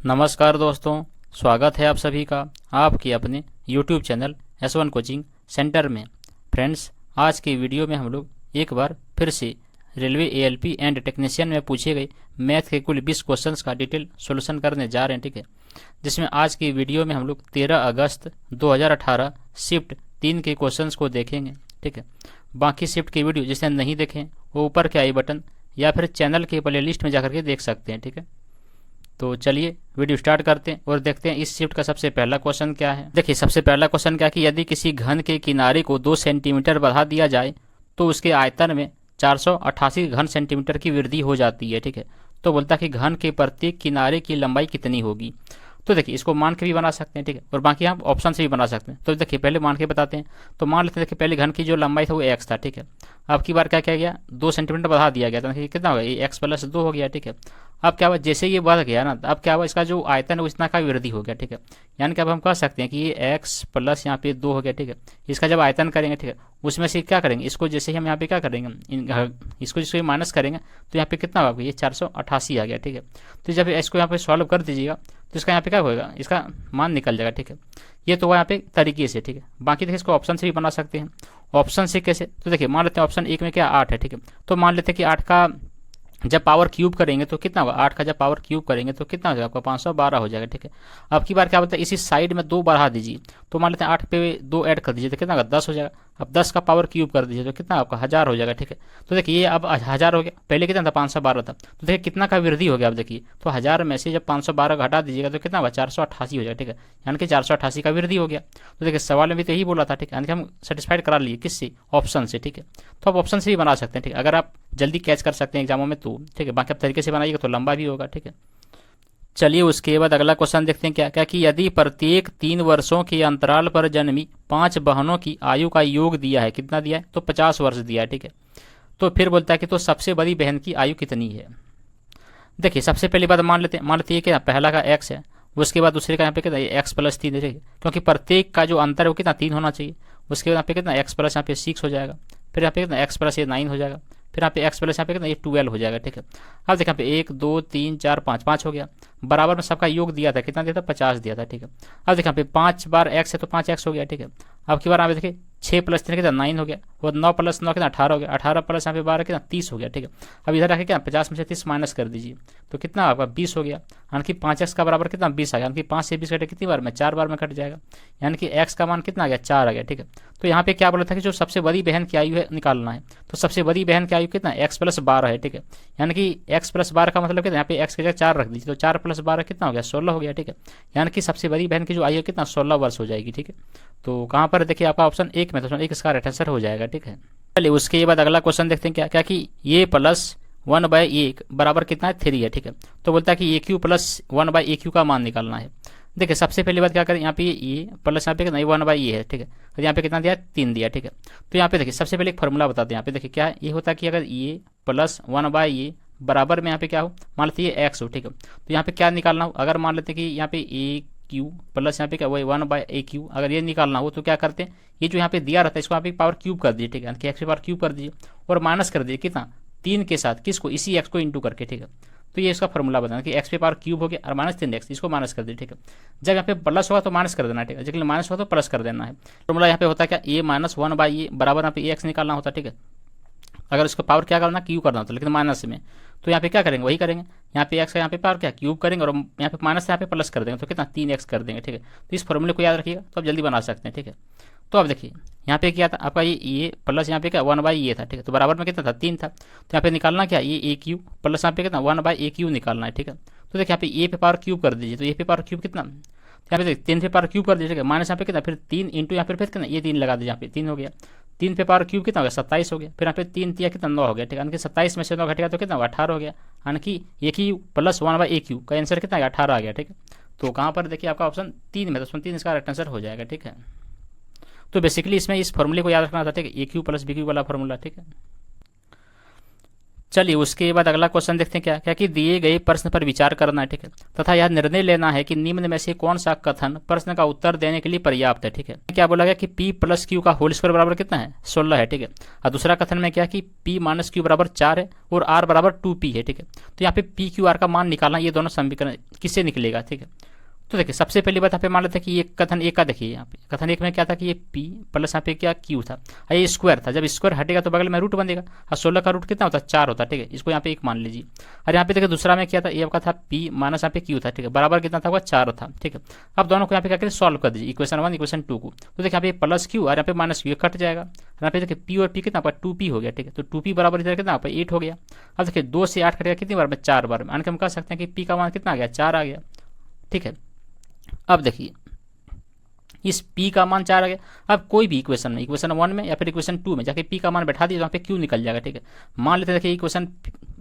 नमस्कार दोस्तों, स्वागत है आप सभी का आपके अपने YouTube channel S1 coaching centre में। फ्रेंड्स, आज की वीडियो में हम लोग एक बार फिर से रेलवे ALP एंड टेक्नीशियन में पूछे गए मैथ के कुल 20 क्वेश्चंस का डिटेल सॉल्यूशन करने जा रहे हैं। ठीक है, जिसमें आज की वीडियो में हम लोग 13 अगस्त 2018 शिफ्ट 3 के क्वेश्चंस को देखेंगे। ठीक है, बाकी शिफ्ट की वीडियो जिसने नहीं देखे वो ऊपर के आई बटन या फिर चैनल के प्ले लिस्ट में जाकर के देख सकते हैं। ठीक है, तो चलिए वीडियो स्टार्ट करते हैं और देखते हैं इस शिफ्ट का सबसे पहला क्वेश्चन क्या है। देखिए, सबसे पहला क्वेश्चन क्या है कि यदि किसी घन के किनारे को 2 सेंटीमीटर बढ़ा दिया जाए तो उसके आयतन में 488 घन सेंटीमीटर की वृद्धि हो जाती है। ठीक है, तो बोलता है कि घन के प्रत्येक किनारे की लंबाई कितनी होगी। तो देखिए, इसको मान के भी बना सकते हैं। ठीक है, और बाकी आप ऑप्शन से भी बना सकते हैं। तो देखिए, पहले मान के बताते हैं। तो मान लेते हैं, देखिए पहले घन की जो लंबाई था वो x था। ठीक है, अब की बार क्या किया गया, 2 सेंटीमीटर बढ़ा दिया गया। तो कितना होगा, ये x + 2 हो गया। ठीक है, अब क्या हुआ, जैसे ये बढ़ गया ना, अब क्या हुआ, इसका जो आयतन है वो इतना का वृद्धि हो गया। ठीक है, यानी कि अब हम कह सकते हैं कि ये x + यहाँ पे 2 हो गया। ठीक है, इसका जब आयतन करेंगे, ठीक है, उसमें से क्या करेंगे, इसको जैसे ही हम यहाँ पे क्या करेंगे, इसको जिसको माइनस करेंगे तो यहाँ पे कितना होगा, ये 488 आ गया। ठीक है, तो जब इसको यहाँ पे सॉल्व कर दीजिएगा तो इसका यहाँ पे क्या होगा, इसका मान निकल जाएगा। ठीक है, ये तो हुआ यहाँ पे तरीके से। ठीक है, बाकी देखिए इसको ऑप्शन से भी बना सकते हैं। ऑप्शन से कैसे, तो देखिए मान लेते हैं ऑप्शन 1 में क्या 8 है। ठीक है, तो मान लेते हैं कि 8 का जब पावर क्यूब करेंगे तो कितना होगा, 8 का जब पावर क्यूब करेंगे तो कितना हो जाएगा, आपका 512 हो जाएगा। ठीक है, अब की बार क्या बोलता है, इसी साइड में 2 बढ़ा दीजिए। तो मान लेते हैं 8 पे 2 ऐड कर दीजिए तो कितना होगा, 10 हो जाएगा। अब 10 का पावर क्यूब कर दीजिए तो कितना आपका 1000 हो जाएगा। ठीक है, तो देखिए ये अब 1000 हो गया, पहले कितना था 512 था। तो देखिए कितना का वृद्धि हो गया। अब देखिए, तो 1000 में से जब 512 घटा दीजिएगा तो कितना होगा, 488 हो जाएगा। ठीक है, यानी कि 488 का वृद्धि हो गया। तो देखिए सवाल में भी तो यही बोला था। ठीक है, यानी कि हम सेटिस्फाइड करा लिए किससे, ऑप्शन से। ठीक है, तो आप ऑप्शन से भी बना सकते हैं। ठीक है, अगर आप जल्दी कैच कर सकते हैं एग्जामों में तो। ठीक है, बाकी आप तरीके से बनाइएगा तो लंबा भी होगा। ठीक है, चलिए उसके बाद अगला क्वेश्चन देखते हैं क्या क्या कि यदि प्रत्येक 3 वर्षों के अंतराल पर जन्मी 5 बहनों की आयु का योग दिया है, कितना दिया है, तो 50 वर्ष दिया है। ठीक है, तो फिर बोलता है कि तो सबसे बड़ी बहन की आयु कितनी है। देखिए सबसे पहली बात मान लेते हैं कि पहला का x है, उसके बाद दूसरे का यहाँ पे कितना x + 3 है, क्योंकि प्रत्येक का जो अंतर है वो कितना 3 होना चाहिए। उसके बाद यहाँ पे कितना x + यहाँ पे 6 हो जाएगा, फिर यहाँ पे कितना x + 9 हो जाएगा, फिर यहाँ पे x + यहाँ पे कितना ये 12 हो जाएगा। ठीक है, अब देखिए यहाँ पे 1 2 3 4 5 5 हो गया, बराबर में सबका योग दिया था, कितना दिया था, 50 दिया था। ठीक है, अब देखिए यहाँ पे 5 बार x है तो 5x हो गया। ठीक है, अब की बार यहाँ पे देखिए 6 + 3 कितना 9 हो गया, और 9 + 9 कितना 18 हो गया, 18 प्लस यहाँ पे 12 कितना 30 हो गया। ठीक है, अब इधर रखे क्या 50 में से 30 माइनस कर दीजिए तो कितना आपका 20 हो गया, यानी कि 5x का बराबर कितना 20 आ गया, यानी कि 5 से 20 कटे कितनी बार में, 4 बार में कट जाएगा, यानी कि x का मान कितना आ गया 4 आ गया। ठीक है, तो यहाँ पे क्या बोला था कि जो सबसे बड़ी बहन की आयु है निकालना है, तो सबसे बड़ी बहन की आयु कितना x + 12 है। ठीक है, यानी कि x + 12 का मतलब कितना, यहाँ पे x की जगह 4 रख दीजिए तो 4 + 12 कितना हो गया 16 हो गया। ठीक है, यानी कि सबसे बड़ी बहन की जो आयु है कितना 16 वर्ष हो जाएगी। ठीक है, तो कहाँ पर देखिए आपका ऑप्शन 1 में, तो ऑप्शन 1 इसका राइट आंसर हो जाएगा। ठीक है, चलिए उसके बाद अगला क्वेश्चन देखते हैं क्या क्या कि ये प्लस 1/a बराबर कितना है 3 है। ठीक है, तो बोलता है कि AQ + 1/AQ का मान निकालना है। देखिए सबसे पहली बात क्या करें, यहाँ पे ये प्लस यहाँ पे कितना 1/a है। ठीक है, तो यहाँ पे कितना दिया 3 दिया। ठीक है, तो यहाँ पे देखिए सबसे पहले एक फॉर्मूला बताते हैं। यहाँ पे देखिए क्या है, ये होता है कि अगर ये प्लस 1/a बराबर में यहाँ पे क्या हो, मान लेते ये x हो। ठीक है, तो यहाँ पे क्या निकालना हो, अगर मान लेते कि यहाँ पे AQ प्लस यहाँ पे क्या वही 1/AQ, अगर ये निकालना हो तो क्या करते हैं, ये जो यहाँ पे दिया रहता है इसको यहाँ पे पावर क्यूब कर दीजिए। ठीक है, कि x की पावर क्यूब कर दीजिए और माइनस कर दीजिए कितना 3 के साथ, किसको, इसी x को इंटू करके। ठीक है, तो ये इसका फॉर्मूला बताना कि x पे पावर क्यूब हो गया और -3x, इसको माइनस कर दीजिए। ठीक है, जब यहाँ पे प्लस होगा तो माइनस कर देना है। ठीक है, लेकिन माइनस होगा तो प्लस कर देना है। फॉर्मूला यहाँ पे होता है क्या, a - 1/a बराबर यहाँ पे ax निकालना होता है। ठीक है, अगर इसको पावर क्या करना, क्यूब करना होता, लेकिन माइनस में, तो यहाँ पे क्या करेंगे, वही करेंगे, यहाँ पे x का यहाँ पे पावर क्या क्यूब करेंगे और यहाँ पे माइनस यहाँ पे प्लस कर देंगे तो कितना 3x कर देंगे। ठीक है, तो इस फॉर्मूले को याद रखिएगा तो आप जल्दी बना सकते हैं। ठीक है, तो अब देखिए यहाँ पे क्या था आपका, ये प्लस यहाँ पे क्या 1/a था। ठीक है, तो बराबर में कितना था 3 था, तो यहाँ पे निकालना क्या, ये AQ प्लस यहाँ पे कितना 1/AQ निकालना है। ठीक है, तो देखिए यहाँ पे a पे पावर क्यूब कर दीजिए, तो a पे पावर क्यूब कितना, यहाँ पे देखिए 3 पे पावर क्यूब कर दीजिएगा, माइनस यहाँ पे कितना, फिर 3 इंटू यहाँ पे फिर कितना ये 3 लगा दीजिए, यहाँ पे 3 हो गया, 3 पे पावर क्यूब कितना हो गया 27 हो गया, फिर यहाँ पे 3 तिया कितना 9 हो गया। ठीक है, यानी कि 27 में से 9 घटेगा तो कितना 18 हो गया, यानी कि AQ प्लस 1/AQ का आंसर कितना है 18 आ गया। ठीक है, तो कहाँ पर देखिए आपका ऑप्शन 3 में, तो ऑप्शन 3 इसका राइट आंसर हो जाएगा। ठीक है, तो बेसिकली इसमें इस फॉर्मूले को याद रखना था। ठीक है, AQ + BQ वाला फॉर्मूला। ठीक है, चलिए उसके बाद अगला क्वेश्चन देखते हैं क्या कि दिए गए प्रश्न पर विचार करना है, ठीक है, तथा यह निर्णय लेना है कि निम्न में से कौन सा कथन प्रश्न का उत्तर देने के लिए पर्याप्त है, ठीक है। क्या बोला गया कि P प्लस क्यू का होल स्क्वायर बराबर कितना है 16 है, ठीक है। और दूसरा कथन में क्या कि P माइनस क्यू बराबर 4 है और R बराबर 2P है, ठीक है। तो यहाँ पे P क्यू R का मान निकालना, ये दोनों समीकरण किससे निकलेगा, ठीक है। तो देखिए सबसे पहली बात यहाँ पे मान लेते हैं कि ये कथन एक का देखिए, यहाँ पे कथन एक में क्या था कि ये P प्लस यहाँ पे क्या Q था, ये स्क्वायर था, जब स्क्वायर हटेगा तो बगल में रूट बनेगा, और 16 का रूट कितना होता है 4 होता है, ठीक है। इसको यहाँ पे एक मान लीजिए। और यहाँ पे देखिए दूसरा में क्या था, ये आपका था P माइनस यहाँ पे Q था, ठीक है, बराबर कितना था 4 था, ठीक है। अब दोनों को यहाँ पे क्या करें सॉल्व कर दीजिए, इक्वेशन 1 इक्वेशन 2 को। तो देखिए यहाँ पे प्लस Q और यहाँ पे माइनस Q कट जाएगा। यहाँ पे देखिए P और P कितना आपका 2P हो गया, ठीक है। तो 2P बराबर इधर कितना आपका 8 हो गया। अब देखिए 2 से 8 कटेगा कितनी बार में 4 बार में, यानी कि हम कह सकते हैं कि P का मान कितना आ गया 4 आ गया, ठीक है। अब देखिए इस P का मान 4 आ गया। अब कोई भी इक्वेशन में, इक्वेशन 1 में या फिर इक्वेशन 2 में जाके P का मान बैठा दिए तो यहाँ पे Q निकल जाएगा, ठीक है। मान लेते हैं देखिए इक्वेशन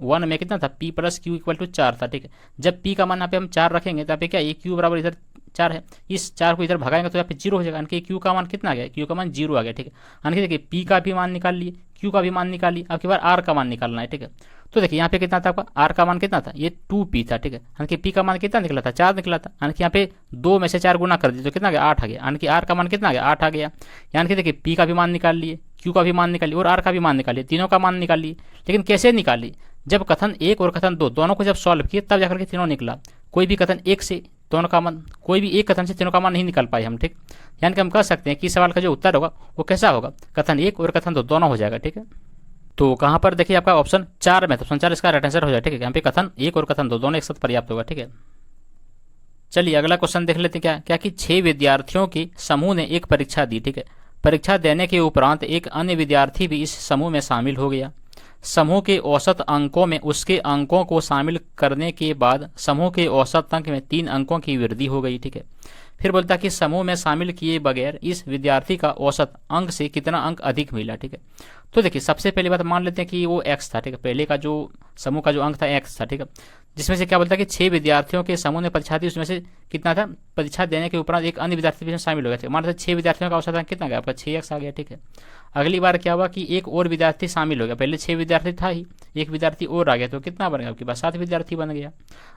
1 में कितना था P plus Q equal to 4 था, ठीक है। जब P का मान यहाँ पे हम 4 रखेंगे तो यहाँ पे क्या ये Q बराबर इधर 4 है, इस 4 को इधर भगाएंगे तो यहाँ पे 0 हो जाएगा, यानी कि Q का मान कितना आ गया, Q का मान 0 आ गया, ठीक है। यानी कि देखिए P का भी मान निकाल लिए, Q का भी मान निकाल लिए, अब की बार R का मान निकालना है, ठीक है। तो देखिए यहाँ पे कितना था आपका R का मान कितना था, ये 2P था, ठीक है। यानी कि P का मान कितना निकला था 4 निकला था, यानी कि यहाँ पे 2 में से 4 गुना कर दिए तो कितना आ गया 8 आ गया, यानी कि R का मान कितना आ गया 8 आ गया। यानी कि देखिए P का भी मान निकाल लिए, Q का भी मान निकाल लिए और R का भी मान निकाल लिए, तीनों का मान निकाल लिए। लेकिन कैसे निकाली, जब कथन 1 और कथन 2 दोनों को जब सॉल्व किए तब जाकर के तीनों निकला। कोई भी कथन 1 से दोनों का मान, कोई भी एक कथन से तीनों का मान नहीं निकाल पाए हम, ठीक। यानी कि हम कह सकते हैं कि सवाल का जो उत्तर होगा वो कैसा होगा, कथन 1 और कथन 2 दोनों हो जाएगा, ठीक है। तो कहाँ पर देखिए आपका ऑप्शन 4 में, तो ऑप्शन 4 इसका राइट आंसर हो जाएगा, ठीक है। यहाँ पे कथन 1 और कथन 2 दोनों एक साथ पर्याप्त होगा, ठीक है। चलिए अगला क्वेश्चन देख लेते हैं क्या कि 6 विद्यार्थियों की समूह ने एक परीक्षा दी, ठीक है। परीक्षा देने के उपरांत एक अन्य विद्यार्थी भी इस समूह में शामिल हो गया। समूह के औसत अंकों में उसके अंकों को शामिल करने के बाद समूह के औसत अंक में 3 अंकों की वृद्धि हो गई, ठीक है। फिर बोलता कि समूह में शामिल किए बगैर इस विद्यार्थी का औसत अंक से कितना अंक अधिक मिला, ठीक है। तो देखिए सबसे पहली बात मान लेते हैं कि वो x था, ठीक है। पहले का जो समूह का जो अंक था x था, ठीक है। जिसमें से क्या बोलता है कि 6 विद्यार्थियों के समूह ने परीक्षा दी, उसमें से कितना था, परीक्षा देने के उपरांत एक अन्य विद्यार्थी भी शामिल हो गया, ठीक है। मान लेते 6 विद्यार्थियों का औसत अंक कितना गया आपका 6x आ गया, ठीक है। अगली बार क्या हुआ कि एक और विद्यार्थी शामिल हो गया, पहले 6 विद्यार्थी था ही, एक विद्यार्थी और आ गया तो कितना बन गया आपके पास 7 विद्यार्थी बन गया।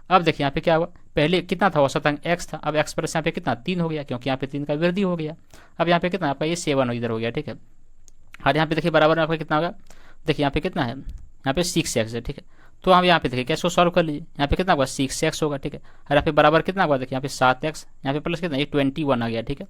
अब देखिए यहाँ पे क्या हुआ, पहले कितना था औसत अंक x था, अब x प्लस यहाँ पे कितना 3 हो गया, क्योंकि यहाँ पे 3 का वृद्धि हो गया। अब यहाँ पे कितना आपका ये 7 इधर हो गया, ठीक है। और यहाँ पे देखिए बराबर में आपका कितना होगा, देखिए यहाँ पे कितना है, यहाँ पे 6x है, ठीक है। तो हम यहाँ पे देखिए कैसे सॉल्व कर लीजिए, यहाँ पे कितना होगा 6x होगा, ठीक है। और यहाँ पे बराबर कितना होगा देखिए यहाँ पे 7x, यहाँ पे प्लस कितना ये 21 आ गया, ठीक है।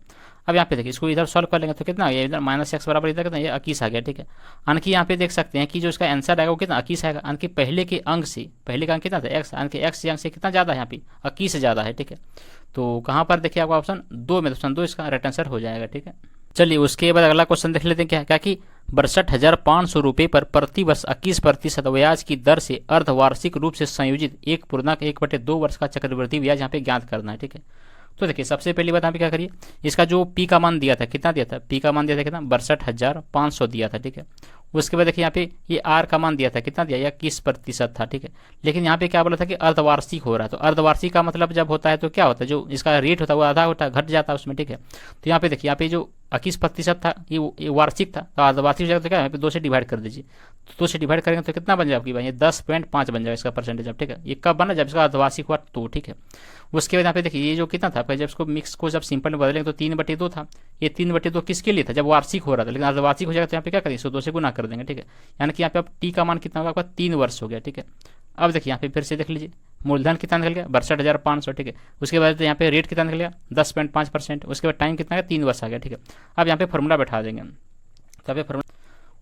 अब यहाँ पे देखिए इसको इधर सॉल्व कर लेंगे तो कितना आ गया, इधर -x बराबर इधर कितना ये 21 आ गया, ठीक है। यानी कि यहाँ पे देख सकते हैं कि जो इसका आंसर आएगा वो कितना 21 आएगा, यानी कि पहले के अंक से, पहले का अंक कितना था x, यानी कि x अंक से कितना ज़्यादा है यहाँ पे 21 से ज़्यादा है, ठीक है। तो कहाँ पर देखिए आपका ऑप्शन 2 में, ऑप्शन 2 इसका राइट आंसर हो जाएगा, ठीक है। चलिए उसके बाद अगला क्वेश्चन देख लेते हैं क्या कि 62,500 रुपये पर प्रति वर्ष 21% ब्याज की दर से अर्धवार्षिक रूप से संयोजित 1/1/2 वर्ष का चक्रवृद्धि ब्याज यहाँ पे ज्ञात करना है, ठीक है। तो देखिए सबसे पहली बात यहाँ पे क्या करिए, इसका जो P का मान दिया था कितना दिया था, P का मान दिया था कितना 62,500 दिया था, ठीक है। उसके बाद देखिए यहाँ पे ये R का मान दिया था कितना दिया, 21% था, ठीक है। लेकिन यहाँ पे क्या बोला था कि अर्धवार्षिक हो रहा है, तो अर्धवार्षिक का मतलब जब होता है तो क्या होता है, जो इसका रेट होता है वो आधा होता है, घट जाता है उसमें, ठीक है। तो यहाँ पे देखिए यहाँ पे जो 21% था ये वार्षिक था, तो अर्धवार्षिक हो जाएगा तो क्या यहाँ पे 2 से डिवाइड कर दीजिए, तो 2 से डिवाइड करेंगे तो कितना बन जाएगा आपकी भाई, ये 10.5 बन जाएगा इसका परसेंटेज अब, ठीक है। ये कब बना जब इसका अर्धवार्षिक हुआ तो, ठीक है। उसके बाद यहाँ पे देखिए ये जो कितना था आपका, जब इसको मिक्स को जब सिंपल में बदलेंगे तो 3/2 था, ये 3/2 किसके लिए था, जब वार्षिक हो रहा था, लेकिन अर्धवार्षिक हो जाएगा तो यहाँ पे क्या करेंगे इसको 2 से गुना कर देंगे, ठीक है। यानी कि यहाँ पे अब T का मान कितना होगा आपका 3 वर्ष हो गया, ठीक है। अब देखिए यहाँ पे फिर से देख लीजिए मूलधन कितना निकल गया 62,500, ठीक है। उसके बाद यहाँ पे रेट कितना निकल गया 10.5%, उसके बाद टाइम कितना है 3 वर्ष आ गया, ठीक है। अब यहाँ पे फॉर्मूला बैठा देंगे, तो यहाँ पे फॉर्मूला,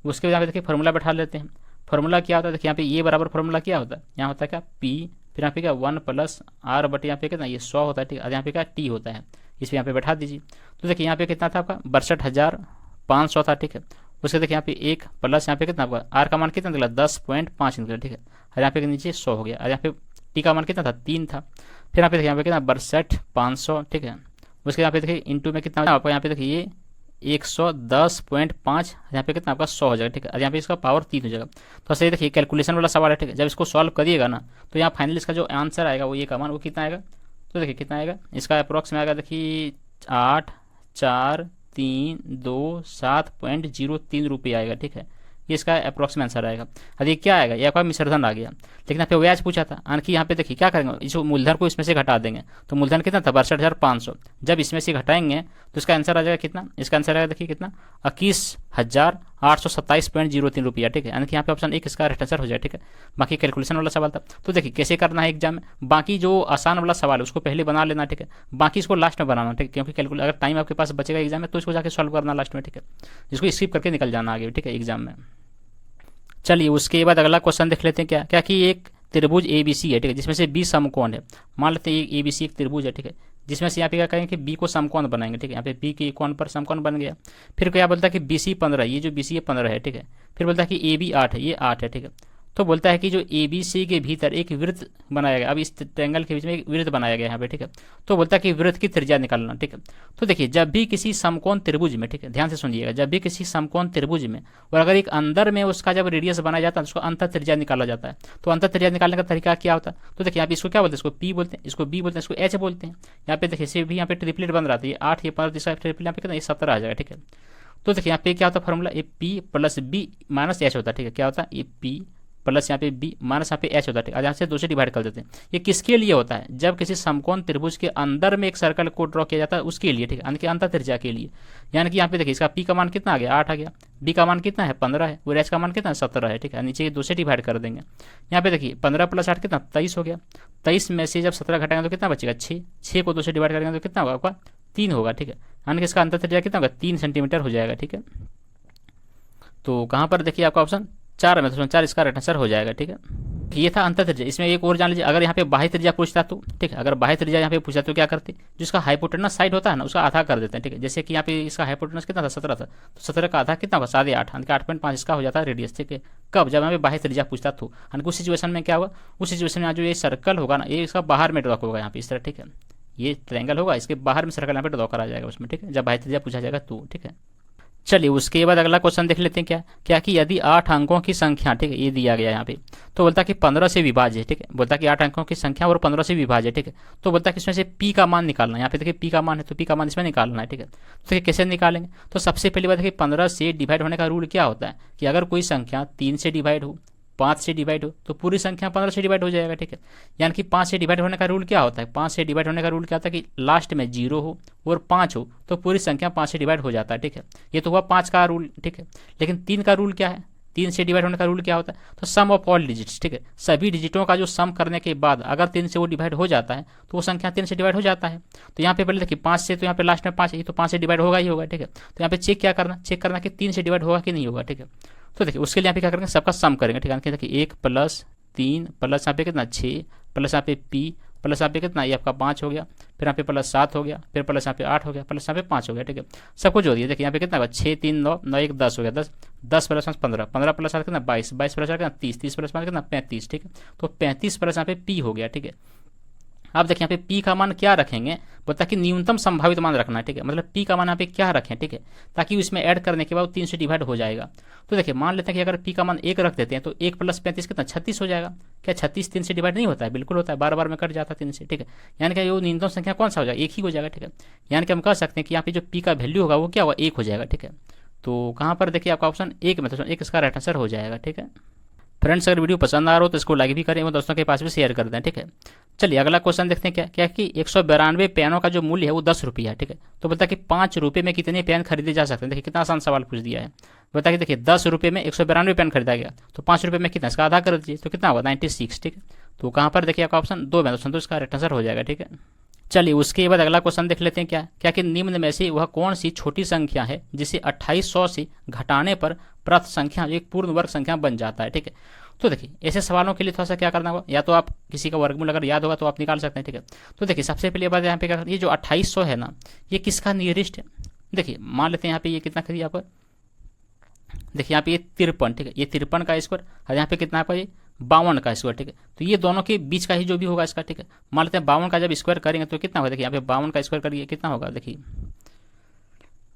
उसके बाद यहाँ पे देखिए फॉर्मूला बैठा लेते हैं। फॉर्मूला क्या होता है देखिए यहाँ पे ये बराबर फॉर्मूला क्या होता है, यहाँ होता है क्या P, फिर यहाँ पे क्या 1 + R बटे यहाँ पे कितना ये 100 होता है, ठीक है। यहाँ पे क्या T होता है, इस पर यहाँ पे बैठा दीजिए। तो देखिए यहाँ पे कितना था आपका 62,500 था, ठीक है। उसके देखिए यहाँ पे 1 प्लस यहाँ पे कितना आपका R का मान कितना निकला 10.5 निकला, ठीक है। और यहाँ पे नीचे 100 हो गया, और यहाँ पे T का मान कितना था 3 था। फिर यहाँ पे देखिए यहाँ पे कितना 62,500, ठीक है। उसके यहाँ पे देखिए इंटू में कितना आपका, यहाँ पे देखिए ये 110.5, यहाँ पे कितना आपका 100 हो जाएगा, ठीक है। और यहाँ पे इसका पावर 3 हो जाएगा। तो सही देखिए कैलकुलेशन वाला सवाल है, ठीक है। जब इसको सॉल्व करिएगा ना तो यहाँ फाइनली इसका जो आंसर आएगा वो ये का मान वो कितना आएगा, तो देखिए कितना आएगा इसका अप्रोक्स में आएगा देखिए 8,4,3,2,7.03 रुपये आएगा, ठीक है। ये इसका अप्रोक्सीमेट आंसर आएगा। अब ये क्या आएगा, ये आपका मिश्रधन आ गया। लेकिन यहाँ पे ब्याज पूछा था, यानी कि यहाँ पे देखिए क्या करेंगे, इस मूलधन को इसमें से घटा देंगे। तो मूलधन कितना था 62,500, जब इसमें से घटाएंगे तो इसका आंसर आ जाएगा कितना, इसका आंसर आएगा देखिए कितना 21,827.03 रुपया। ठीक है, यानी कि यहाँ पे ऑप्शन एक इसका राइट आंसर हो जाए। ठीक है, बाकी कैलकुलेशन वाला सवाल था। तो देखिए कैसे करना है एग्जाम में, बाकी जो आसान वाला सवाल है उसको पहले बना लेना। ठीक है, बाकी इसको लास्ट में बनाना। ठीक है, क्योंकि कैलकुलेट अगर टाइम आपके पास बचेगा एग्जाम में तो इसको जाके सॉल्व करना लास्ट में। ठीक है, इसको स्किप करके निकल जाना आगे। ठीक है, एग्जाम में। चलिए उसके बाद अगला क्वेश्चन देख लेते हैं क्या क्या कि एक त्रिभुज ABC है। ठीक है, जिसमें से B समकोण है। मान लेते हैं ABC एक त्रिभुज है। ठीक है, जिसमें से यहाँ पे क्या करेंगे कि B को समकोण बनाएंगे। ठीक है, यहाँ पे B के कोण पर समकोण बन गया। फिर क्या बोलता है कि BC 15, ये जो BC है 15 है। ठीक है, फिर बोलता है कि AB 8 है, ये 8 है। ठीक है, तो बोलता है कि जो ABC के भीतर एक वृत्त बनाया गया, अब इस ट्रायंगल के बीच में एक वृत्त बनाया गया यहाँ पे। ठीक है, तो बोलता है कि वृत्त की त्रिज्या निकालना। ठीक है, तो देखिए जब भी किसी समकोण त्रिभुज में, ठीक है ध्यान से सुनिएगा, जब भी किसी समकोण त्रिभुज में और अगर एक अंदर में उसका जब रेडियस बनाया जाता है तो उसको अंतर त्रिज्या निकाला जाता है। तो अंतर त्रिज्या निकालने का तरीका क्या होता है, तो देखिए यहाँ पे इसको क्या बोलते हैं, इसको P बोलते हैं, इसको B बोलते हैं, इसको H बोलते हैं। यहाँ पे देखिए इसे भी यहाँ पे ट्रिपलेट बन रहा था, ये 8 ये 15, इसका ट्रिपलेट यहाँ पे कितना, ये 17 आ जाएगा। ठीक है, तो देखिए यहाँ पे क्या होता है फॉर्मूला, ये P plus B minus H होता है। ठीक है, क्या होता है, ये P प्लस यहाँ पे B माइनस यहाँ पे H होता है। ठीक है, यहाँ से 2 से डिवाइड कर देते हैं। ये किसके लिए होता है, जब किसी समकोण त्रिभुज के अंदर में एक सर्कल को ड्रॉ किया जाता है उसके लिए। ठीक है, यानी कि अंतर त्रिज्या के लिए। यानी कि यहाँ पे देखिए इसका P का मान कितना आ गया, 8 आ गया, B का मान कितना है 15 है, और H का मान कितना है 17 है। ठीक है, नीचे 2 से डिवाइड कर देंगे। यहाँ पे देखिए 15 प्लस 8 कितना 23 हो गया। 23 में से जब 17 घटाएंगे तो कितना बचेगा 6, 6 को 2 से डिवाइड करेंगे तो कितना होगा आपका 3 होगा। ठीक है, यानी कि इसका अंतर त्रिज्या कितना होगा 3 सेंटीमीटर हो जाएगा। ठीक है, तो कहाँ पर देखिए आपका ऑप्शन 4 में, तो 4 इसका राइट आंसर हो जाएगा। ठीक है, ये था अंतर त्रिज्या। इसमें एक और जान लीजिए, अगर यहाँ पे बाह्य त्रिज्या पूछता तो, ठीक है, अगर बाह्य त्रिज्या यहाँ पे पूछता तो क्या करते, जिसका हाइपोटेनस साइड होता है ना उसका आधा कर देते हैं। ठीक है, जैसे कि यहाँ पे इसका हाइपोटेनस कितना था 17 था, तो 17 का आधा कितना होगा 8.5, 8.5 इसका हो जाता है रेडियस। ठीक है, कब, जब यहाँ पे बाह्य त्रिज्या पूछता तो, यानी उस सिचुएशन में क्या होगा, उस सिचुएशन में जो ये सर्कल होगा ना ये इसका बाहर में ड्रॉ होगा यहाँ पे इस तरह। ठीक है, ये ट्रायंगल होगा, इसके बाहर में सर्कल यहाँ पे ड्रॉ करा जाएगा उसमें। ठीक है, जब बाह्य त्रिज्या पूछा जाएगा तो। ठीक है, चलिए उसके बाद अगला क्वेश्चन देख लेते हैं क्या क्या कि यदि 8 अंकों की संख्या, ठीक है ये दिया गया यहाँ पे, तो बोलता है कि 15 से विभाज्य है। ठीक है, बोलता है कि 8 अंकों की संख्या और 15 से विभाज्य है। ठीक है, तो बोलता है कि इसमें से P का मान निकालना है। यहाँ पे देखिए P का मान है तो P का मान इसमें निकालना है। ठीक है, तो देखिए कैसे निकालेंगे, तो सबसे पहली बात है कि 15 से डिवाइड होने का रूल क्या होता है कि अगर कोई संख्या 3 से डिवाइड हो, 5 से डिवाइड हो तो पूरी संख्या 15 से डिवाइड हो जाएगा। ठीक है, यानी कि 5 से डिवाइड होने का रूल क्या होता है, 5 से डिवाइड होने का रूल क्या होता है कि लास्ट में 0 हो और 5 हो तो पूरी संख्या 5 से डिवाइड हो जाता है। ठीक है, ये तो हुआ 5 का रूल। ठीक है, लेकिन 3 का रूल क्या है, 3 से डिवाइड होने का रूल क्या होता है, तो सम ऑफ ऑल डिजिट्स। ठीक है, सभी डिजिटों का जो सम करने के बाद अगर 3 से वो डिवाइड हो जाता है तो वो संख्या 3 से डिवाइड हो जाता है। तो यहाँ पे पहले देखिए 5 से, तो यहाँ पे लास्ट में 5 है तो 5 से डिवाइड होगा ही होगा। ठीक है, तो यहाँ पे चेक क्या करना, चेक करना कि 3 से डिवाइड होगा कि नहीं होगा। ठीक है, तो देखिए उसके लिए यहाँ पे क्या करेंगे, सबका सम करेंगे। ठीक है, देखिए 1 प्लस 3 प्लस यहाँ पे कितना 6 प्लस यहाँ पे P प्लस यहाँ पे कितना, ये आपका 5 हो गया, फिर यहाँ पे प्लस 7 हो गया, फिर प्लस यहाँ पे 8 हो गया, प्लस यहाँ पे 5 हो गया। ठीक है, सब कुछ हो दिया। देखिए यहाँ पे कितना होगा 6 3 9 9 1 10 हो गया, 10 10 प्लस 5 15, 15 प्लस 8 कितना 22, 22 प्लस 8 कितना 30, 30 प्लस 5 कितना 35। ठीक है, तो 35 प्लस यहाँ पे P हो गया। ठीक है, आप देखिए यहाँ पे P का मान क्या रखेंगे, बोलता है कि न्यूनतम संभावित मान रखना है। ठीक है, मतलब P का मान यहाँ पे क्या रखें। ठीक है, ताकि उसमें ऐड करने के बाद 3 से डिवाइड हो जाएगा। तो देखिए मान लेते हैं कि अगर P का मान 1 रख देते हैं तो 1 प्लस 35 कितना 36 हो जाएगा। क्या 36 3 से डिवाइड नहीं होता है, बिल्कुल होता है, बार बार में कट जाता है 3 से। ठीक है, यानी कि वो न्यूनतम संख्या कौन सा हो जाएगा, 1 ही हो जाएगा। ठीक है, यानी कि हम कह सकते हैं कि यहाँ पे जो P का वैल्यू होगा वो क्या होगा 1 हो जाएगा। ठीक है, तो कहाँ पर देखिए आपका ऑप्शन 1 में, तो 1 इसका राइट आंसर हो जाएगा। ठीक है फ्रेंड्स, अगर वीडियो पसंद आ रहा हो तो इसको लाइक भी करें और दोस्तों के पास भी शेयर कर दें। ठीक है, चलिए अगला क्वेश्चन देखते हैं क्या क्या कि 192 पेनों का जो मूल्य है वो 10 रुपये है। ठीक है, तो बोलता है कि 5 रुपये में कितने पेन खरीदे जा सकते हैं। देखिए कितना आसान सवाल पूछ दिया है। बोलता है कि देखिए 10 रुपये में 192 पेन खरीदा गया तो 5 रुपये में कितना, इसका आधा कर दीजिए तो कितना होगा 96। ठीक है, तो कहाँ पर देखिए आपका ऑप्शन 2 में, तो संतोष का राइट आंसर हो जाएगा। ठीक है, चलिए उसके बाद अगला क्वेश्चन देख लेते हैं क्या क्या कि निम्न में से वह कौन सी छोटी संख्या है जिसे 2800 से घटाने पर प्रथ संख्या एक पूर्ण वर्ग संख्या बन जाता है। ठीक है, तो देखिए ऐसे सवालों के लिए थोड़ा सा क्या करना होगा, या तो आप किसी का वर्गमूल अगर याद होगा तो आप निकाल सकते हैं। ठीक है, तो देखिए सबसे पहले बात यहाँ पे क्या, ये जो 2800 है ना ये किसका नियरेस्ट है। देखिए मान लेते हैं यहाँ पे ये कितना खरीद, यहाँ पर देखिए यहाँ पे ये 53। ठीक है, ये 53 का स्क्वायर और यहाँ पे कितना है पर ये 52 का स्क्वायर। ठीक है, तो ये दोनों के बीच का ही जो भी होगा इसका। ठीक है, मान लेते हैं 52 का जब स्क्वायर करेंगे तो कितना होगा, देखिए यहाँ पे 52 का स्क्वायर करिए कितना होगा, देखिए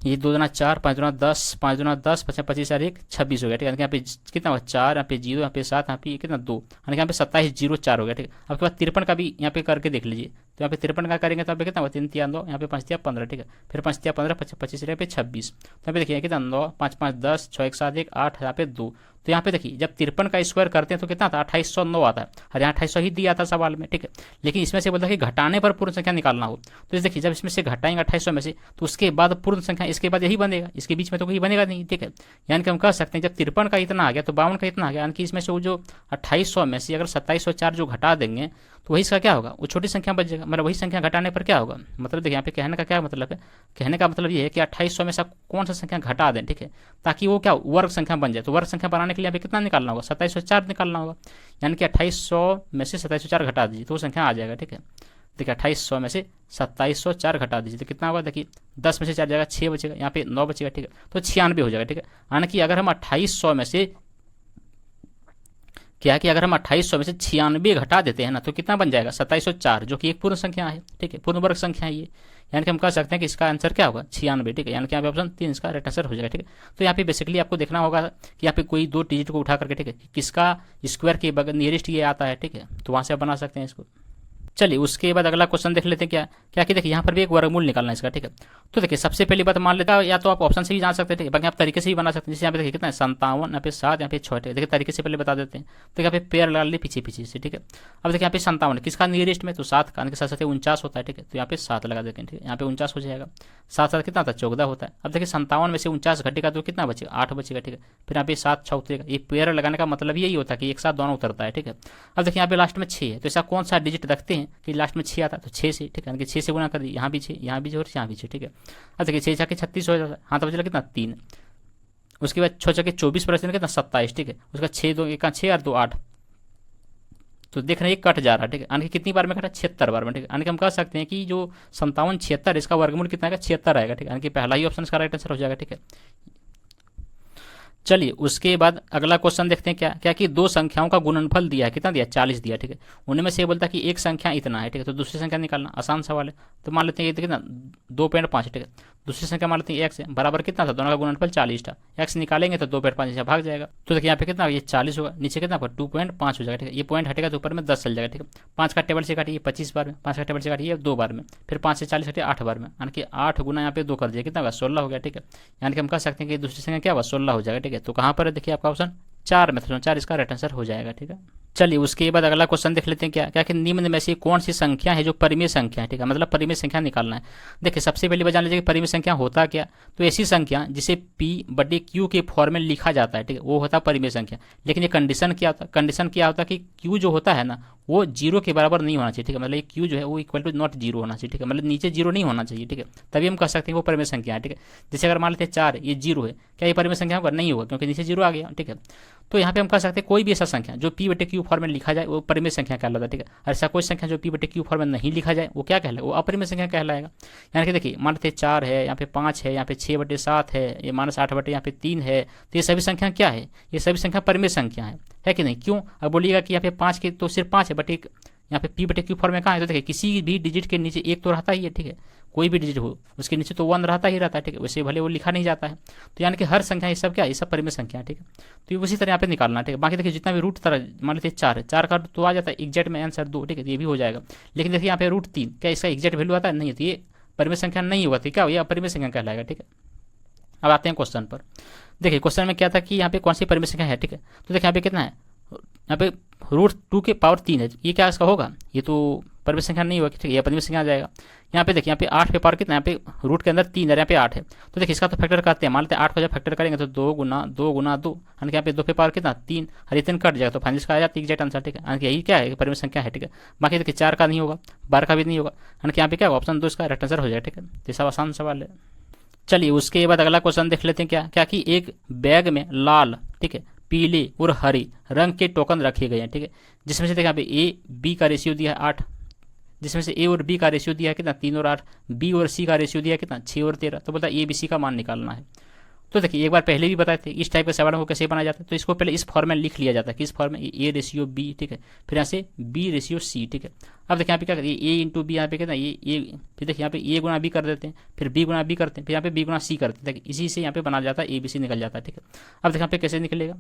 ये 2 दूना 4 5 दूना 10 5 दूना 10 5 25 और 1 26 हो गया। ठीक है, यहाँ पे कितना होगा 4, यहाँ पे 0, यहाँ पे 7, यहाँ पे कितना 2, यानी यहाँ पे 27 0 4 हो गया। ठीक है, आपके पास 53 का भी यहाँ पे करके देख लीजिए, तो यहाँ पे 53 का करेंगे तो यहाँ पे कितना होगा 3 तिया 9, यहाँ पे 5 तिया 15, ठीक है। फिर 5 तिया 15, 25 यहाँ पे 26, तो यहाँ पे देखिए कितना 9 5 5 10 6 1 7 1 8, यहाँ पे 2। तो यहाँ पे देखिए जब 53 का स्क्वायर करते हैं तो कितना आता है 2809 आता है, और यहाँ 2800 ही दिया था सवाल में, ठीक है। लेकिन इसमें से बोलता है कि घटाने पर पूर्ण संख्या निकालना हो, तो देखिए जब इसमें से घटाएंगे 2800 में से तो उसके बाद पूर्ण संख्या इसके बाद यही बनेगा, इसके बीच में तो कोई बनेगा नहीं, ठीक है। यानी कि हम कह सकते हैं जब 53 का इतना आ गया तो 52 का इतना आ गया, यानी कि इसमें से वो जो 2800 में से अगर 2704 जो घटा देंगे तो वही इसका क्या होगा, वो छोटी संख्या बच जाएगा, मतलब वही संख्या घटाने पर क्या होगा। मतलब देखिए यहाँ पे कहने का क्या मतलब है, कहने का मतलब ये है कि 2800 में से कौन सा संख्या घटा दें, ठीक है, ताकि वो क्या वर्ग संख्या बन जाए। तो वर्ग संख्या बनाने के लिए यहाँ पे कितना निकालना होगा 2704 निकालना होगा, यानी कि 2800 में से 2704 घटा दीजिए तो वो संख्या आ जाएगा, ठीक है। देखिए 2800 में से 2704 घटा दीजिए तो कितना होगा, देखिए 10 में से 4 जाएगा 6 बचेगा, यहाँ पे 9 बचेगा, ठीक है। तो 96 हो जाएगा, ठीक है। यानी कि अगर हम 2800 में से क्या है कि अगर हम 2800 में से 96 घटा देते हैं ना तो कितना बन जाएगा 2704, जो कि एक पूर्ण संख्या है, ठीक है, पूर्ण वर्ग संख्या है ये। यानी कि हम कह सकते हैं कि इसका आंसर क्या होगा 96, ठीक है। यानी कि यहाँ पे ऑप्शन 3 इसका राइट आंसर हो जाएगा, ठीक है। तो यहाँ पे बेसिकली आपको देखना होगा कि यहाँ पे कोई 2 डिजिट को उठा करके, ठीक है, किसका स्क्वायर के बगल नियरेस्ट ये आता है, ठीक है, तो वहाँ से आप बना सकते हैं इसको। चलिए उसके बाद अगला क्वेश्चन देख लेते हैं क्या क्या कि देखिए यहाँ पर भी एक वर्गमूल निकालना है इसका, ठीक है। तो देखिए सबसे पहली बात मान लेता है, या तो आप ऑप्शन से भी जान सकते हैं, ठीक है, बाकी आप तरीके से भी बना सकते हैं। जैसे यहाँ पे देखिए कितना है 57, यहाँ पे 7, यहाँ पे 6, देखिए तरीके से पहले बता देते हैं। तो यहाँ पे पेयर लगा ले पीछे पीछे से, ठीक है। अब देखिए यहाँ पे 57 किसका नियरेस्ट में, तो 7 का, के साथ साथ 49 होता है, ठीक है। तो यहाँ पे 7 लगा देते हैं, ठीक है, यहाँ पे 49 हो जाएगा। 7 7 कितना होता है 14 होता है। अब देखिए 57 में से 49 घटेगा तो कितना बचेगा 8 बचेगा, ठीक है। फिर यहाँ पे 7 6 उतरेगा, ये पेयर लगाने का मतलब यही होता है कि एक साथ दोनों उतरता है, ठीक है। अब देखिए यहाँ पे लास्ट में 6 है, तो ऐसा कौन सा डिजिट रखते हैं कि लास्ट में 6 आता है, तो 6 से, ठीक है, 6 से गुना कर दी, यहाँ भी 6, यहाँ भी 6 और यहाँ भी 6, ठीक है। अब देखिए 6 छके 36 हो जाता है, हाँ तो बचेगा कितना 3। उसके बाद 6 छके 24% कितना 27, ठीक है। उसका 6 2 1 6 और 2 8, तो देख रहे हैं कट जा रहा है, ठीक है। यानी कि कितनी बार में कटा 76 बार में, ठीक है। यानी कि हम कह सकते हैं कि जो 57 76 इसका वर्गमूल कितना आएगा 76 आएगा, ठीक है। यानी कि पहला ही ऑप्शन इसका राइट आंसर हो जाएगा, ठीक है। चलिए उसके बाद अगला क्वेश्चन देखते हैं क्या क्या कि दो संख्याओं का गुणनफल दिया है, कितना दिया 40 दिया, ठीक है। उनमें से ये बोलता है कि एक संख्या इतना है, ठीक है, तो दूसरी संख्या निकालना आसान सवाल है। तो मान लेते हैं ये कितना 2.5, ठीक है। दूसरी संख्या मान लेते हैं x है, बराबर कितना था दोनों का गुणनफल 40 था, x निकालेंगे तो 2.5 से भाग जाएगा। तो देखिए यहाँ पे कितना ये 40 होगा, नीचे कितना 2.5 हो जाएगा, ठीक है। ये पॉइंट हटेगा तो ऊपर में 10 चल जाएगा, ठीक है। 5 का टेबल से काटिए 25 बार में, 5 का टेबल से काटिए 2 बार में, फिर 5 से 40 हटिए 8 बार में, यानी कि 8 गुना यहाँ पे 2 कर दिया कितना होगा 16 हो गया, ठीक है। यानी कि हम कह सकते हैं कि दूसरी संख्या क्या होगा 16 हो जाएगा, ठीक है। तो कहाँ पर है देखिए आपका ऑप्शन 4 में, तो 4 इसका राइट आंसर हो जाएगा, ठीक है। चलिए उसके बाद अगला क्वेश्चन देख लेते हैं क्या क्या कि निम्न में से कौन सी संख्या है जो परिमेय संख्या है, ठीक है, मतलब परिमेय संख्या निकालना है। देखिए सबसे पहले बात जान लीजिए कि परिमेय संख्या होता क्या, तो ऐसी संख्या जिसे p/q के फॉर्म में लिखा जाता है, ठीक है, वो होता है परिमेय संख्या। लेकिन ये कंडीशन क्या होता है, कंडीशन क्या होता है कि q जो होता है ना वो 0 के बराबर नहीं होना चाहिए, ठीक है। मतलब ये q जो है वो इक्वल टू नॉट 0 होना चाहिए, ठीक है, मतलब नीचे 0 नहीं होना चाहिए, ठीक है, तभी हम कह सकते हैं वो परिमेय संख्या है, ठीक है। जैसे अगर मान लेते हैं 4 ये 0 है, क्या ये परिमेय संख्या होगा, नहीं होगा, क्योंकि नीचे 0 आ गया, ठीक है। तो यहाँ पे हम कह सकते हैं कोई भी ऐसा संख्या जो p/q फॉर्म में लिखा जाए वो परिमेय संख्या कहलाता है, ठीक है। और ऐसा कोई संख्या जो p/q फॉर्म में नहीं लिखा जाए वो क्या कहलाएगा, वो अपरिमेय संख्या कहलाएगा। यानी कि देखिए मान लेते 4 है, यहाँ पे 5 है, यहाँ पे 6/7 है, ये -8 यहाँ पे 3 है, तो ये सभी संख्या क्या है, ये सभी संख्या परिमेय संख्या है कि नहीं। क्यों, अब बोलिएगा कि यहाँ पे 5 के तो सिर्फ 5 है, बट एक यहाँ पे p/q फॉर्म में कहाँ है, तो देखिए किसी भी डिजिट के नीचे एक तो रहता ही है, ठीक है, कोई भी डिजिट हो उसके नीचे तो 1 रहता ही रहता है, ठीक है, वैसे भले वो लिखा नहीं जाता है। तो यानी कि हर संख्या ये सब क्या है, ये सब परिमेय संख्या है, ठीक है। तो ये उसी तरह यहाँ पे निकालना है, ठीक है। बाकी देखिए जितना भी रूट तरह मान लेते 4 है, 4 का तो आ जाता है एग्जैक्ट में आंसर 2, ठीक है, ये भी हो जाएगा। लेकिन देखिए यहाँ पे √3 क्या इसका एग्जैक्ट वैल्यू आता है, नहीं, तो ये परिमेय संख्या नहीं होगा, तो क्या ये अपरिमेय संख्या कहलाएगा, ठीक है। अब आते हैं क्वेश्चन पर। देखिए क्वेश्चन में क्या था कि यहाँ पे कौन सी परिमेय संख्या है, ठीक है। तो देखिए यहाँ पे कितना है, यहाँ पे √2 के पावर 3 है, ये क्या इसका होगा, ये तो परिमेय संख्या नहीं होगा, ठीक है, ये परिमेय संख्या आ जाएगा। यहाँ पे देखिए यहाँ पे 8 पे पावर कितना, यहाँ पे रूट के अंदर 3 है, यहाँ पे 8 है, तो देखिए इसका तो फैक्टर करते हैं, मान लेते हैं 8 को जब फैक्टर करेंगे तो 2 गुना 2 गुना 2, यानी कि यहाँ पे 2 पे पावर कितना 3, और 3 कट जाएगा तो फाइनल इसका आ जाता है एग्जैक्ट आंसर, ठीक है। यानी कि यही क्या है परिमेय संख्या है, ठीक है। बाकी देखिए 4 का नहीं होगा, 12 का भी नहीं होगा, यानी कि यहाँ पे क्या होगा ऑप्शन 2 इसका राइट आंसर हो जाएगा, ठीक है। जैसा आसान सवाल है। चलिए उसके बाद अगला क्वेश्चन देख लेते हैं क्या क्या कि एक बैग में लाल, ठीक है, पीले और हरे रंग के टोकन रखे गए हैं, ठीक है, जिसमें से देखिए यहाँ पे A B का रेशियो दिया है 8, जिसमें से A और B का रेशियो दिया है कितना 3 और 8, B और C का रेशियो दिया है कितना 6 और 13। तो बोलता है ABC का मान निकालना है। तो देखिए एक बार पहले भी बताए थे इस टाइप के सवालों को कैसे बनाया जाता है, तो इसको पहले इस फॉर्म में लिख लिया जाता है, किस फॉर्म में A/B, ठीक है, फिर यहाँ से B/C, ठीक है। अब देखिए यहाँ पे क्या करिए A × B, यहाँ पे कितना ये फिर देखिए यहाँ पे A × B कर देते हैं, फिर B × B करते हैं, फिर यहाँ पे B × C करते हैं, देखिए इसी से यहाँ पे बना जाता है ABC निकल जाता है, ठीक है। अब देखिए यहाँ पे कैसे निकलेगा,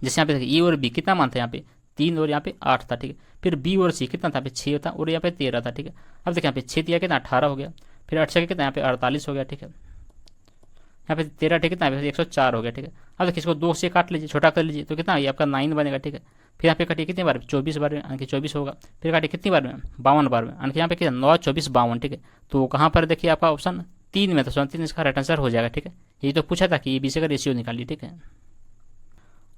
जैसे यहाँ पे देखिए A और B कितना मानते हैं यहाँ पे 3 और यहाँ पे 8 था, ठीक है। फिर बी और सी कितना था, यहाँ पे 6 था और यहाँ पे 13 था, ठीक है। अब देखिए यहाँ पे 6 दिया कितना 18 हो गया, फिर 8 से कितना यहाँ पे 48 हो गया, ठीक है। यहाँ पे 13 ठीक है, 104 हो गया, ठीक है। अब देखिए इसको 2 से काट लीजिए, छोटा कर लीजिए, तो कितना ये आपका 9 बनेगा, ठीक है। फिर यहाँ पे काटिए कितनी बार, 24 बार में, यानी कि 24 होगा। फिर काटिए कितनी बार में, 52 बार में, यानी कि यहाँ पे कितना 9, 24, 52, ठीक है। तो कहाँ पर देखिए आपका ऑप्शन 3 में, तो 3 इसका राइट आंसर हो जाएगा, ठीक है। यही तो पूछा था कि ABC का रेशियो निकालिए, ठीक है।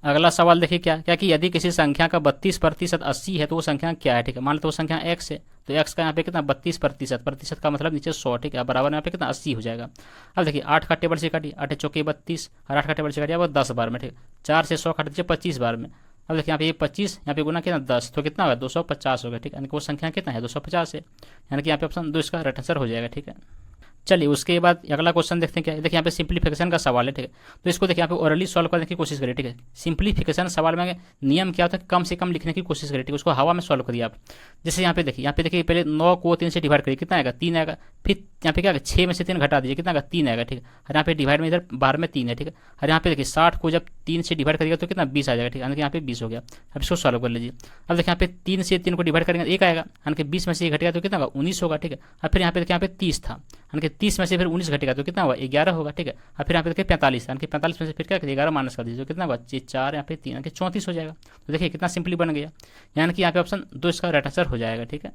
अगला सवाल देखिए क्या क्या कि यदि किसी संख्या का 32% 80 है तो वो संख्या क्या है, ठीक है। मान लो तो वो संख्या x है, तो x का यहाँ पे कितना 32%, प्रतिशत का मतलब नीचे 100, ठीक है, बराबर यहाँ पे कितना 80 हो जाएगा। अब देखिए 8 का टेबल से काटिए, 8 चौके 32 और 8 का टेबल से काटिए वो 10 बार में, ठीक है। 4 से 100 काट दीजिए 25 बार में। अब देखिए यहाँ पे ये 25 यहाँ पे गुना कितना 10, तो कितना होगा 250 होगा, ठीक है। यानी कि वो संख्या कितना है 250 है, यानी कि यहाँ पे ऑप्शन 2 इसका राइट आंसर हो जाएगा, ठीक है। चलिए उसके बाद अगला क्वेश्चन देखते हैं क्या है। देखिए यहाँ पे सिंप्लीफिकेशन का सवाल है, ठीक है। तो इसको देखिए यहाँ पे ओरली सॉल्व करने की कोशिश करिए, ठीक है। सिंप्लीफिकेशन सवाल में नियम क्या होता है, कम से कम लिखने की कोशिश करिए, ठीक है। उसको हवा में सॉल्व करिए आप। जैसे यहाँ पे देखिए पहले 9 को 3 से डिवाइड करिए, कितना आएगा 3 आएगा। फिर यहाँ पे क्या आएगा 6 में से 3 घटा दीजिए, कितना आएगा 3 आएगा, ठीक है। और यहाँ पे डिवाइड में इधर बाहर में 3 है, ठीक है। और यहाँ पे देखिए 60 को जब 3 से डिवाइड करिएगा तो कितना 20 आ जाएगा, ठीक है। यानी कि यहाँ पे 20 हो गया। अब इसको सॉल्व कर लीजिए। अब देखिए यहाँ पे 3 से 3 को डिवाइड करेंगे 1 आएगा, यानी कि 20 में से 1 घटेगा तो कितना होगा 19 होगा, ठीक है। और फिर यहाँ पे देखिए यहाँ पे 30 था, यानी कि 30 में से फिर 19 घटेगा तो कितना होगा 11 होगा, ठीक है। और फिर यहाँ पे देखिए 45, यानी कि 45 में से फिर क्या 11 माइनस कर दीजिए, तो कितना होगा 4 यहाँ पे 3, यानी कि 34 हो जाएगा। तो देखिए कितना सिंपली बन गया, यानी कि यहाँ पे ऑप्शन 2 इसका राइट आंसर हो जाएगा, ठीक है।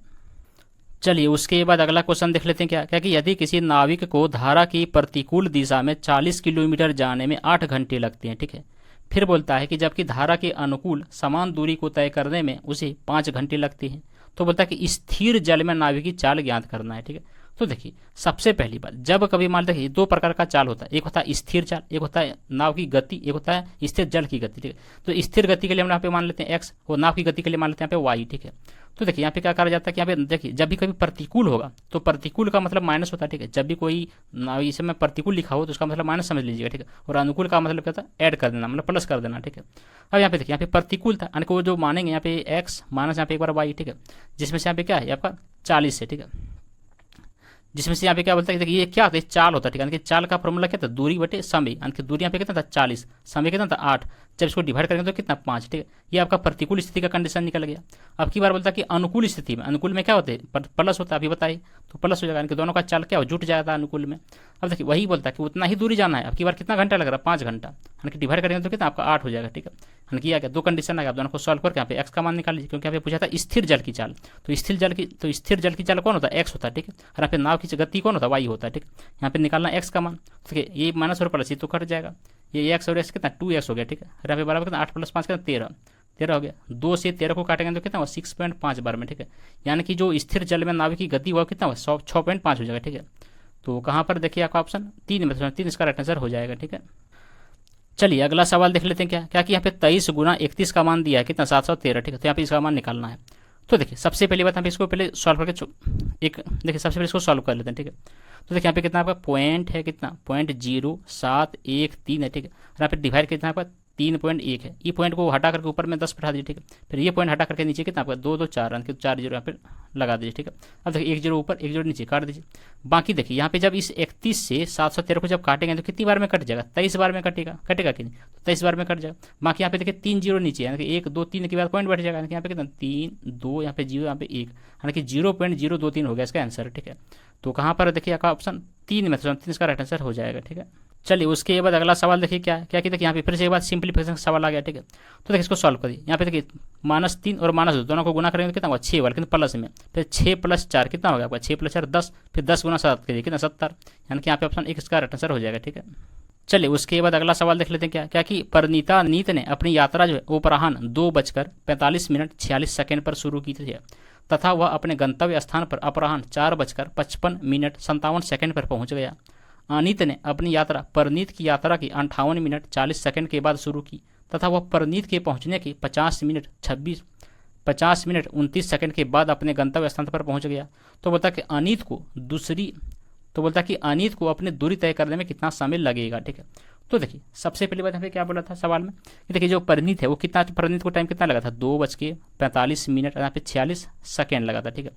चलिए उसके बाद अगला क्वेश्चन देख लेते हैं क्या क्या कि यदि किसी नाविक को धारा की प्रतिकूल दिशा में 40 किलोमीटर जाने में 8 घंटे लगते हैं, ठीक है। फिर बोलता है कि जबकि धारा के अनुकूल समान दूरी को तय करने में उसे 5 घंटे लगते हैं। तो बोलता है कि स्थिर जल में नाविक की चाल ज्ञात करना है, ठीक है। तो देखिए सबसे पहली बात, जब कभी मान देखिए 2 प्रकार का चाल होता है, एक होता है स्थिर चाल, एक होता है नाव की गति, एक होता है स्थिर जल की गति, ठीक है। तो स्थिर गति के लिए हम यहाँ पे मान लेते हैं x और नाव की गति के लिए मान लेते हैं यहाँ पे y, ठीक है। तो देखिए यहाँ पे क्या कहा जाता है कि यहाँ पे देखिए जब भी कभी प्रतिकूल होगा तो प्रतिकूल का मतलब माइनस होता है, ठीक है। जब भी कोई नाव इस में प्रतिकूल लिखा हो तो उसका मतलब माइनस समझ लीजिएगा, ठीक है। और अनुकूल का मतलब क्या था ऐड कर देना, मतलब प्लस कर देना, ठीक है। अब यहाँ पे देखिए यहाँ पे प्रतिकूल था, यानी कि वो जो मानेंगे यहाँ पे x माइनस यहाँ पे एक बार y, ठीक है। जिसमें से यहाँ पे क्या है आपका 40 है, ठीक है। जिसमें से यहाँ पे क्या बोलता है देखिए ये क्या होता है चाल होता है, ठीक है। यानी कि चाल का फॉर्मूला क्या था दूरी बटे समय, यानी कि दूरी यहाँ पे कितना था 40, समय कितना था 8, जब इसको डिवाइड करेंगे तो कितना 5, ठीक है। ये आपका प्रतिकूल स्थिति का कंडीशन निकल गया। अब की बार बोलता है कि अनुकूल स्थिति में, अनुकूल में क्या होते हैं प्लस होता है, अभी बताइए, तो प्लस हो जाएगा, यानी कि दोनों का चाल क्या हो जुट जाता है अनुकूल में। अब देखिए वही बोलता है कि उतना ही दूरी जाना है, अब की बार कितना घंटा लग रहा है 5 घंटा, यानी कि डिवाइड करेंगे तो कितना आपका 8 हो जाएगा, ठीक है। यानी कि क्या 2 कंडीशन आएगा, आप दोनों को सॉल्व करके यहाँ पे एक्स का मान निकाल लीजिए, क्योंकि यहाँ पे पूछा था स्थिर जल की चाल, तो स्थिर जल की चाल कौन होता है एक्स होता है, ठीक है। और यहाँ पे नाव की गति कौन होता है वाई होता है, ठीक है। यहाँ पे निकालना एक्स का मान, ठीक है। ये माइनस और प्लस ये तो कट जाएगा, ये एक्स और एक्स कितना 2x हो गया, ठीक है। और यहाँ पे बराबर कितना 8 + 5 कितना 13 हो गया। 2 से 13 को काटेंगे तो कितना हुआ 6.5 बार में, ठीक है। यानी कि जो स्थिर जल में नाविक की गति हुआ कितना हुआ 6.5 हो जाएगा, ठीक है। तो कहाँ पर देखिए आपका ऑप्शन 3 में, 3 इसका राइट आंसर हो जाएगा, ठीक है। चलिए अगला सवाल देख लेते हैं क्या क्या कि यहाँ पे 23 गुना 31 का मान दिया है कितना 713, ठीक है। तो यहाँ पे इसका मान निकालना है। तो देखिए सबसे पहली बात हम इसको पहले सॉल्व करके एक देखिए सबसे पहले इसको सॉल्व कर लेते हैं, ठीक है। तो देखिए यहाँ पे कितना आपका पॉइंट है कितना 0.0713 है, ठीक है। यहाँ पे डिवाइड कितना आपका 3.1 है। ये पॉइंट को हटा करके ऊपर में 10 बैठा दीजिए, ठीक है। फिर ये पॉइंट हटा करके नीचे कितना आपका 2 2 4 यानी कि 4 जीरो यहाँ पे लगा दीजिए, ठीक है। अब देखिए 1 0 ऊपर 1 0 नीचे काट दीजिए। बाकी देखिए यहाँ पे जब इस 31 से 713 को जब काटेंगे तो कितनी बार में कट जाएगा 23 बार में कटेगा कि नहीं, तो 23 बार में कट जाएगा। बाकी यहाँ पे देखिए 3 0 नीचे यानी कि 1 2 3 के बाद पॉइंट बैठ जाएगा, यानी कि यहाँ पे कितना 3 2 यहाँ पे 0 यहाँ पे 1 यानी कि 0.023 हो गया इसका आंसर, ठीक है। तो कहाँ पर देखिए आपका ऑप्शन 3 में 3 इसका राइट आंसर हो जाएगा, ठीक है। चलिए उसके बाद अगला सवाल देखिए क्या क्या कि देखिए यहाँ पे फिर से एक बार सिंप्लीफिकेशन का सवाल आ गया, ठीक है। तो देखिए इसको सॉल्व करिए। यहाँ पे देखिए -3 और -2 दोनों को गुना करेंगे तो कितना होगा 6 वाला, लेकिन प्लस में फिर 6 + 4 कितना होगा आपका 6 + 4 10, फिर 10 गुना 7 करिए कितना 70, यानी कि यहाँ पे ऑप्शन 1 इसका राइट आंसर हो जाएगा, ठीक है। चलिए उसके बाद अगला सवाल देख लेते हैं क्या क्या कि परिणीता नीत ने अपनी यात्रा जो है अपराह्न 2:45 पर शुरू की थी तथा वह अपने गंतव्य स्थान पर अपराह्न 4:55 पर पहुंच गया। अनीत ने अपनी यात्रा परनीत की यात्रा की 58 मिनट 40 सेकंड के बाद शुरू की तथा वह परनीत के पहुंचने के 50 मिनट 29 सेकंड के बाद अपने गंतव्य स्थान पर पहुंच गया। तो बोलता कि अनीत को अपनी दूरी तय करने में कितना समय लगेगा, ठीक है। तो देखिए सबसे पहली बात यहाँ पे क्या बोला था सवाल में कि देखिए जो परिणीत है वो कितना परिणीत को टाइम कितना लगा था 2:45 यहाँ पे 46 सेकेंड लगा था, ठीक है।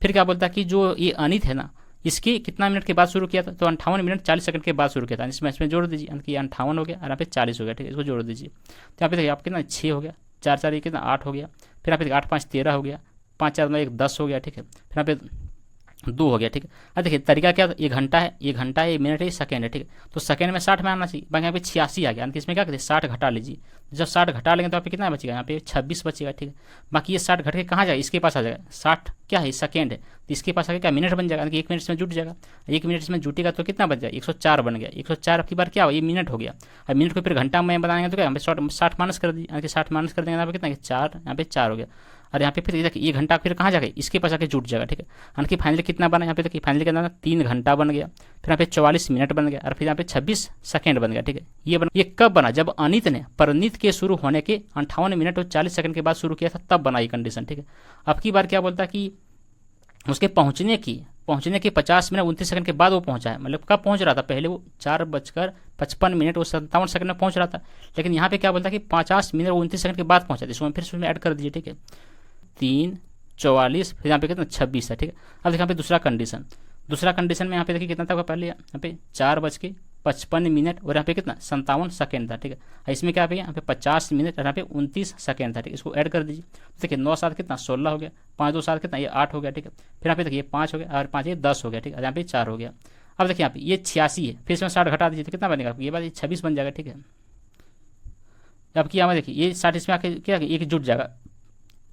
फिर क्या बोलता कि जो ये अनीत है ना इसके कितना मिनट के बाद शुरू किया था, तो 58 मिनट 40 सेकंड के बाद शुरू किया था। इसमें जोड़ दीजिए, यानी कि 58 हो गया और यहाँ पे 40 हो गया, ठीक है। इसको जोड़ दीजिए तो यहाँ पे देखिए आप कितना 6 हो गया, 4 4 ये कितना 8 हो गया, फिर यहाँ पे 8 5 13 हो गया, 5 4 1 10 हो गया, ठीक है, फिर यहाँ पे 2 हो गया, ठीक है। अब देखिए तरीका क्या है, ये घंटा है, ये घंटा है, ये मिनट है, ये सेकंड है, ठीक है। तो सेकंड में 60 में आना चाहिए, बाकी यहाँ पे 86 आ गया, यानी कि इसमें क्या करते हैं 60 घटा लीजिए। जब 60 घटा लेंगे तो यहाँ पे कितना बचेगा, यहाँ पे 26 बचेगा, ठीक है। बाकी ये 60 घट के कहाँ जाएगा, इसके पास आ जाएगा, 60 क्या है सेकंड है, तो इसके पास आगे क्या मिनट बन जाएगा, यानी कि 1 मिनट इसमें जुट जाएगा, 1 मिनट इसमें जुटेगा तो कितना बच जाएगा 104 बन गया, 104 आपकी बार क्या हो, ये मिनट हो गया। अब मिनट को फिर घंटा में बनाएंगे तो क्या यहाँ पे 60 माइनस कर दीजिए, यानी कि 60 माइनस कर देंगे यहाँ पे कितना 4, यहाँ पे 4 हो गया। और यहाँ पे फिर ये घंटा फिर कहाँ जाएगा, इसके पास आके जुट जाएगा, ठीक है। यानी कि फाइनली कितना बना यहाँ पे, देखिए फाइनली कितना 3 घंटा बन गया, फिर यहाँ पे 44 मिनट बन गया, और फिर यहाँ पे 26 सेकंड बन गया, ठीक है। ये कब बना, जब अनित ने परिणीत के शुरू होने के 58 मिनट और 40 सेकंड के बाद शुरू किया था, तब बना ये कंडीशन, ठीक है। अब की बार क्या बोलता है कि उसके पहुंचने के 50 मिनट 29 सेकंड के बाद वो पहुंचा है, मतलब कब पहुंच रहा था, पहले वो 4:55 और 57 सेकंड में पहुंच रहा था, लेकिन यहाँ पे क्या बोलता है कि 50 मिनट 29 सेकंड के बाद पहुंचा था, इसको फिर उसमें ऐड कर दीजिए, ठीक है। 3 44 फिर यहाँ पे कितना 26 है, ठीक है। अब देखिए यहाँ पे दूसरा कंडीशन में यहाँ पे देखिए कितना था पहले, यहाँ पे 4:55 और यहाँ पे कितना 57 सेकंड था, ठीक है। इसमें क्या पे यहाँ पे 50 मिनट और यहाँ पे 29 सेकंड था, ठीक है। इसको ऐड कर दीजिए, देखिए 9 7 कितना 16 हो गया, 5 2 7 कितना ये 8 हो गया, ठीक है। फिर यहाँ पे देखिए 5 हो गया और 5 ये 10 हो गया, ठीक है। यहाँ पे 4 हो गया। अब देखिए यहाँ पे ये 86 है, फिर इसमें 60 घटा दीजिए तो कितना बनेगा, ये बात 26 बन जाएगा, ठीक है। अब क्या हमें देखिए ये 60 इसमें आके क्या एक जुट जाएगा,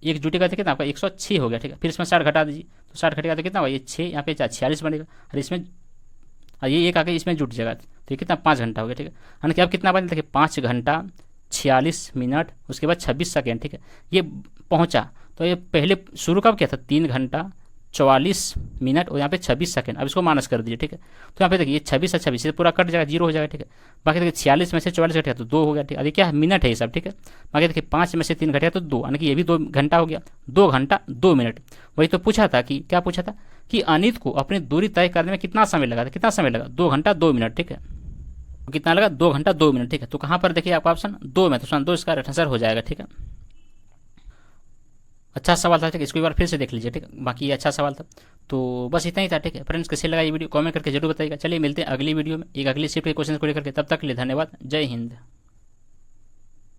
एक जुटेगा तो कितना आपका 106 हो गया, ठीक है। फिर इसमें 60 घटा दीजिए तो 60 घटेगा तो कितना हुआ, ये 6 यहाँ पे 46 बनेगा, और इसमें ये एक आके इसमें जुट जाएगा तो ये कितना 5 घंटा हो गया, ठीक है। यानी कि अब कितना बने, देखिए 5 घंटा 46 मिनट उसके बाद 26 सेकेंड, ठीक है। ये पहुंचा तो ये पहले शुरू कब किया था 3 घंटा 44 मिनट और यहाँ पे 26 सेकंड। अब इसको माइनस कर दीजिए, ठीक है। तो यहाँ पे देखिए ये 26 से 26 से पूरा कट जाएगा, 0 हो जाएगा, ठीक है। बाकी देखिए 46 में से 44 घटेगा तो 2 हो गया, ठीक है। अभी क्या है मिनट है ये सब, ठीक है। बाकी देखिए 5 में से 3 घटेगा तो 2, यानी कि ये भी 2 घंटा हो गया, 2 घंटा 2 मिनट। वही तो पूछा था कि क्या पूछा था कि अनित को अपनी दूरी तय करने में कितना समय लगा था, कितना समय लगा 2 घंटा 2 मिनट, ठीक है। कितना लगा 2 घंटा 2 मिनट, ठीक है। तो कहाँ पर देखिए आपका ऑप्शन 2 में, तो ऑप्शन 2 इसका आंसर हो जाएगा, ठीक है। अच्छा सवाल था, ठीक है। इसको एक बार फिर से देख लीजिए, ठीक है। बाकी ये अच्छा सवाल था। तो बस इतना ही था, ठीक है। फ्रेंड्स कैसे लगा ये वीडियो कमेंट करके जरूर बताइएगा। चलिए मिलते हैं अगली वीडियो में एक अगली शिफ्ट के क्वेश्चन को लेकर के, तब तक के लिए धन्यवाद। जय हिंद।